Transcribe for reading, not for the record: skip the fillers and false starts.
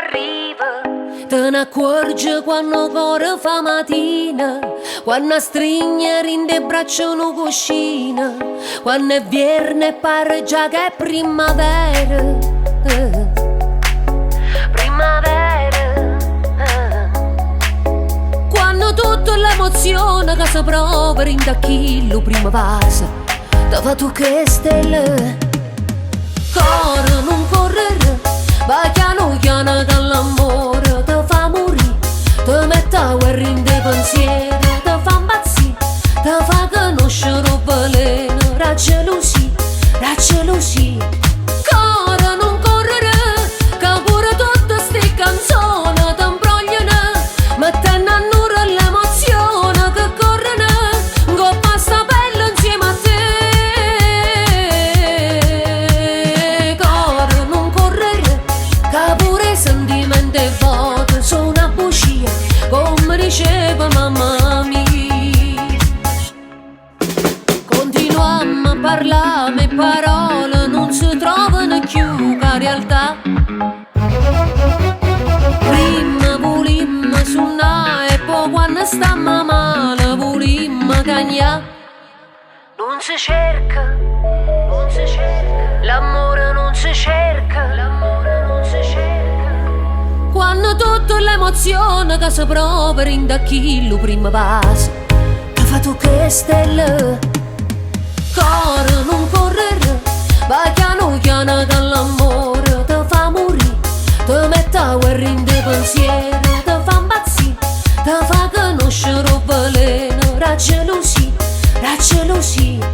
arriva. Te ne accorgi quando cuore fa mattina, quando stringe in te braccia una cuscina, quando è viernes e pare già che è primavera. Primavera. Quando tutta l'emozione che si prova in da chillo prima passa, te fa tu che stelle. Corre, non correre, va piano piano che l'amore te fa morire, te mette a guerra in dei pensieri, te fa impazzire, te fa conoscere il veleno, la gelosia, la gelosia. Corre, non correre, che pure tutte ste canzoni te imbrogliano, mettendo a nulla l'emozione che corrono, coppa sta pelle insieme a te. Corre, non correre, che pure i sentimenti forti sono una bugia, come diceva mamma mia. Continuiamo a parlare, le parole non si trovano più che realtà. Prima volimmo suonare e poi quando stiamo male volimmo cagnare. Non si cerca, non si cerca, l'amore non si cerca, l'amore non si cerca. Quando tutta l'emozione che si prova in da chillo prima passa, te fa tu che stelle. Corre, non correre, va piano piano che l'amore te fa morire, te mette a guerra in dei pensieri, te fa impazzire, te fa conoscere il veleno, la gelosia, la gelosia.